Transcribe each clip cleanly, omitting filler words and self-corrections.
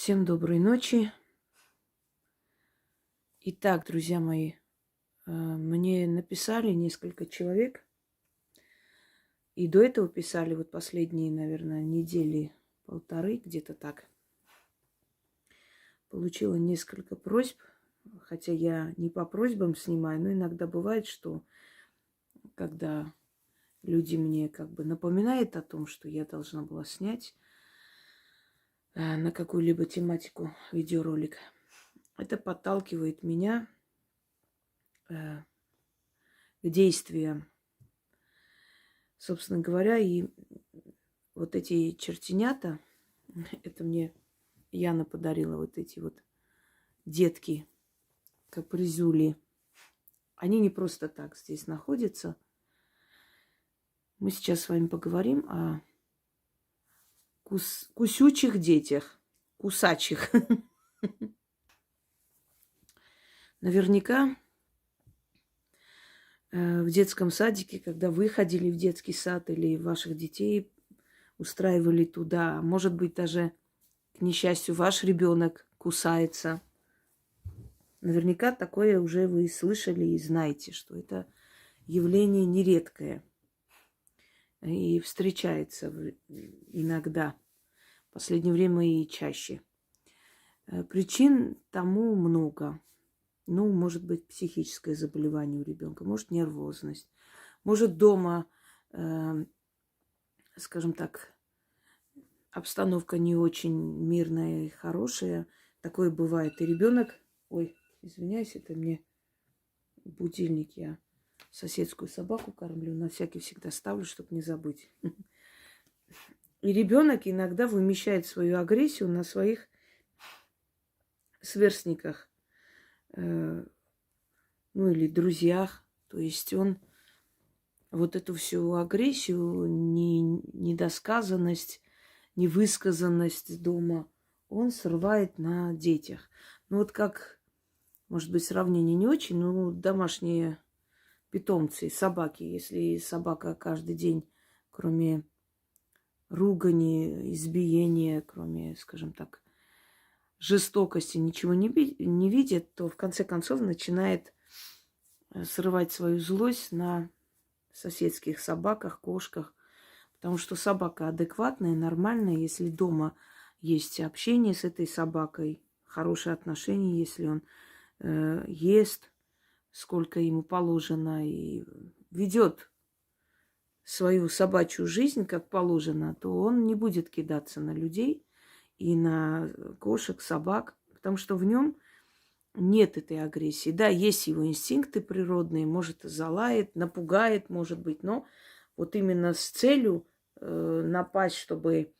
Всем доброй ночи. Итак, друзья мои, мне написали несколько человек, и до этого писали вот последние, наверное, недели полторы, где-то так. Получила несколько просьб, хотя я не по просьбам снимаю, но иногда бывает, что когда люди мне как бы напоминают о том, что я должна была снять на какую-либо тематику видеоролик, это подталкивает меня к действиям. Собственно говоря, и вот эти чертенята, это мне Яна подарила, вот эти вот детки, капризули. Они не просто так здесь находятся. Мы сейчас с вами поговорим о кусючих детях, кусачих. Наверняка в детском садике, когда вы ходили в детский сад или ваших детей устраивали туда, может быть, даже, к несчастью, ваш ребенок кусается. Наверняка такое уже вы слышали и знаете, что это явление нередкое и встречается иногда. В последнее время и чаще. Причин тому много. Ну, может быть, психическое заболевание у ребенка, может, нервозность, может, дома, скажем так, обстановка не очень мирная и хорошая. Такое бывает. И ребенок, ой, извиняюсь, это мне будильник, я соседскую собаку кормлю, на всякий всегда ставлю, чтобы не забыть. И ребенок иногда вымещает свою агрессию на своих сверстниках, ну или друзьях. То есть он вот эту всю агрессию, недосказанность, невысказанность дома, он срывает на детях. Ну вот как, может быть, сравнение не очень, но домашние питомцы, собаки. Если собака каждый день, кроме ругани, избиения, кроме, скажем так, жестокости, ничего не видит, то в конце концов начинает срывать свою злость на соседских собаках, кошках. Потому что собака адекватная, нормальная, если дома есть общение с этой собакой, хорошие отношения, если он ест, сколько ему положено, и ведет свою собачью жизнь, как положено, то он не будет кидаться на людей и на кошек, собак, потому что в нем нет этой агрессии. Да, есть его инстинкты природные, может, залает, напугает, может быть, но вот именно с целью напасть, чтобы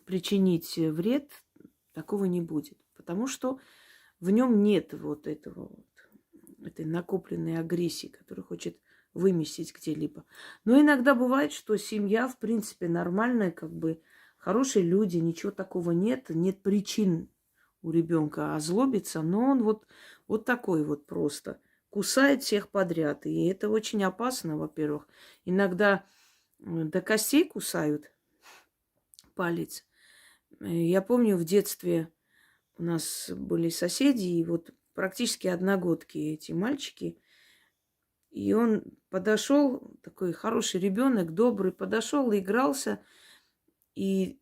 причинить вред, такого не будет. Потому что в нем нет вот этого вот, этой накопленной агрессии, которую хочет выместить где-либо. Но иногда бывает, что семья, в принципе, нормальная, как бы хорошие люди, ничего такого нет, нет причин у ребенка озлобиться, но он вот такой вот просто кусает всех подряд. И это очень опасно, во-первых. Иногда до костей кусают палец. Я помню, в детстве у нас были соседи, и вот практически одногодки эти мальчики. И он подошел, такой хороший ребенок, добрый, подошел, игрался и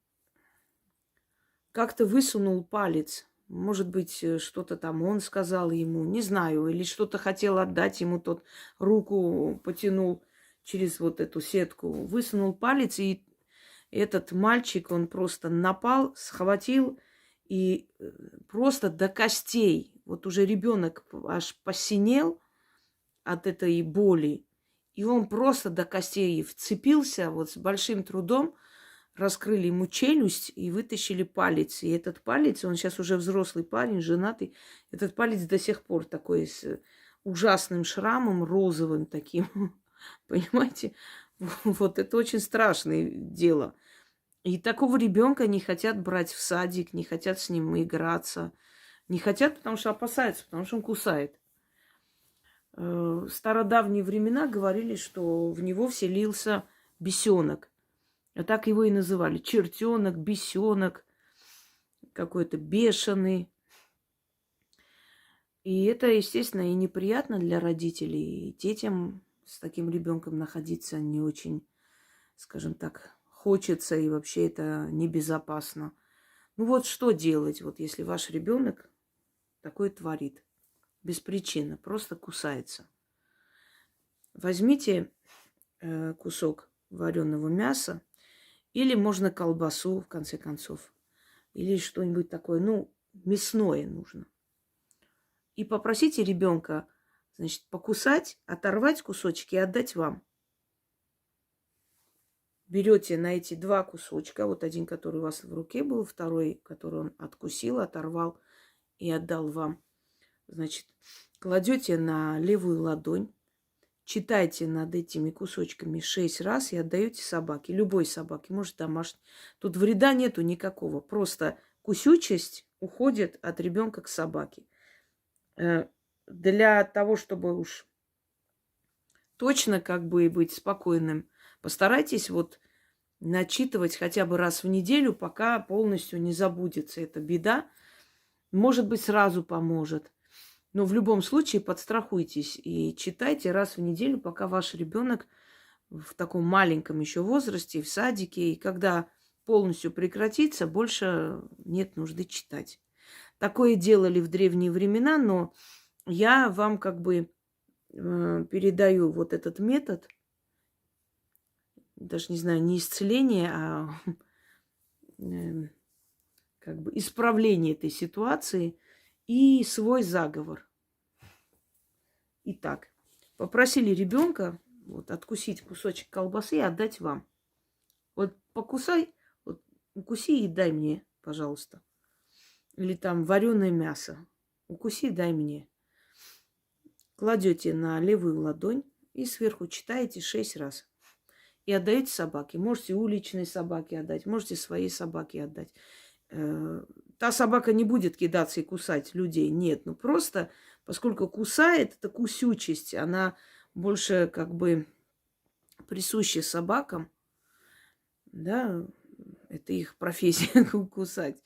как-то высунул палец. Может быть, что-то там он сказал ему, не знаю, или что-то хотел отдать ему, тот руку потянул через вот эту сетку, высунул палец, и этот мальчик, он просто напал, схватил и просто до костей. Вот уже ребенок аж посинел от этой боли, и он просто до костей вцепился, вот с большим трудом раскрыли ему челюсть и вытащили палец. И этот палец, он сейчас уже взрослый парень, женатый, этот палец до сих пор такой с ужасным шрамом, розовым таким. Понимаете? Вот это очень страшное дело. И такого ребенка не хотят брать в садик, не хотят с ним играться. Не хотят, потому что опасаются, потому что он кусает. В стародавние времена говорили, что в него вселился бесенок. А так его и называли. Чертенок, бесенок. какой-то бешеный. И это, естественно, и неприятно для родителей. И детям с таким ребенком находиться не очень, скажем так, хочется, и вообще это небезопасно. Ну вот что делать, вот если ваш ребенок такое творит? Без причины, просто кусается. Возьмите кусок вареного мяса, или можно колбасу, в конце концов, или что-нибудь такое, ну, мясное нужно. И попросите ребенка, значит, покусать, оторвать кусочки и отдать вам. Берете на эти два кусочка, вот один, который у вас в руке был, второй, который он откусил, оторвал и отдал вам. Значит, кладете на левую ладонь, читайте над этими кусочками 6 раз и отдаете собаке, любой собаке, может домашней. Тут вреда нету никакого, просто кусючесть уходит от ребенка к собаке. Для того, чтобы уж точно как бы быть спокойным, постарайтесь вот начитывать хотя бы раз в неделю, пока полностью не забудется эта беда. Может быть, сразу поможет. Но в любом случае подстрахуйтесь и читайте раз в неделю, пока ваш ребенок в таком маленьком еще возрасте, в садике. И когда полностью прекратится, больше нет нужды читать. Такое делали в древние времена, но я вам как бы передаю вот этот метод, даже не знаю, не исцеление, а как бы исправление этой ситуации и свой заговор. Итак, попросили ребенка вот, откусить кусочек колбасы и отдать вам. Вот покусай, вот, укуси и дай мне, пожалуйста. Или там вареное мясо. Укуси, дай мне. Кладете на левую ладонь и сверху читаете 6 раз. И отдаете собаке. Можете уличной собаке отдать, можете своей собаке отдать. Та собака не будет кидаться и кусать людей. Нет, ну просто, поскольку кусает, это кусючесть, она больше как бы присуща собакам, да, это их профессия кусать.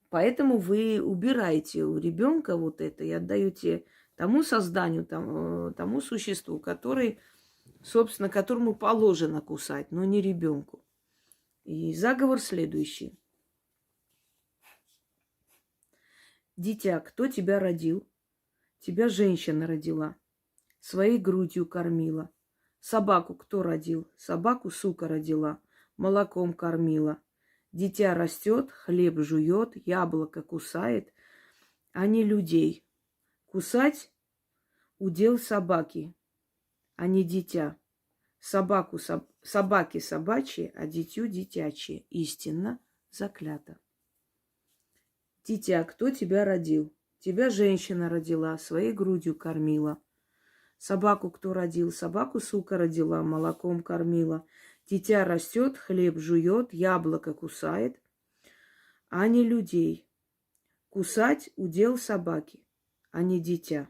Поэтому вы убираете у ребенка вот это и отдаете тому созданию, тому существу, который, собственно, которому положено кусать, но не ребенку. И заговор следующий. Дитя, кто тебя родил? Тебя женщина родила, своей грудью кормила. Собаку кто родил? Собаку сука родила, молоком кормила. Дитя растет, хлеб жует, яблоко кусает, а не людей. Кусать удел собаки, а не дитя. Собаки собачьи, а дитю дитячие. Истинно заклято. Дитя, кто тебя родил? Тебя женщина родила, своей грудью кормила. Собаку кто родил? Собаку сука родила, молоком кормила. Дитя растет, хлеб жует, яблоко кусает, а не людей. Кусать удел собаки, а не дитя.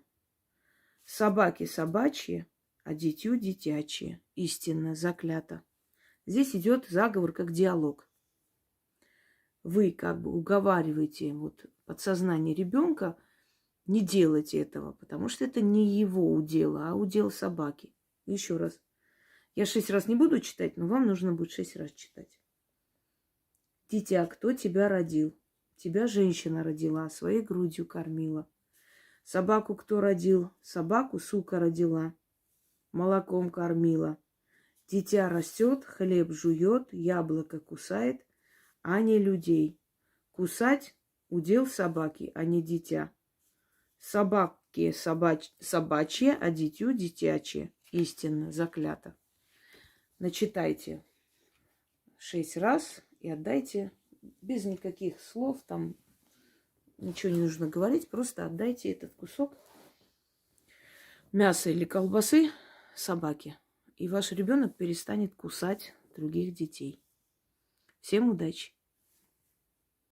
Собаки собачьи, а дитю дитячие. Истинно заклято. Здесь идет заговор как диалог. Вы как бы уговариваете вот подсознание ребенка не делать этого, потому что это не его удел, а удел собаки. Еще раз. Я 6 раз не буду читать, но вам нужно будет 6 раз читать. Дитя, кто тебя родил? Тебя женщина родила, своей грудью кормила. Собаку кто родил? Собаку сука родила, молоком кормила. Дитя растет, хлеб жует, яблоко кусает, а не людей. Кусать удел собаки, а не дитя. Собаки собачьи, а дитю дитячие. Истинно заклято. Начитайте 6 раз и отдайте без никаких слов, там ничего не нужно говорить, просто отдайте этот кусок мяса или колбасы собаке. И ваш ребенок перестанет кусать других детей. Всем удачи!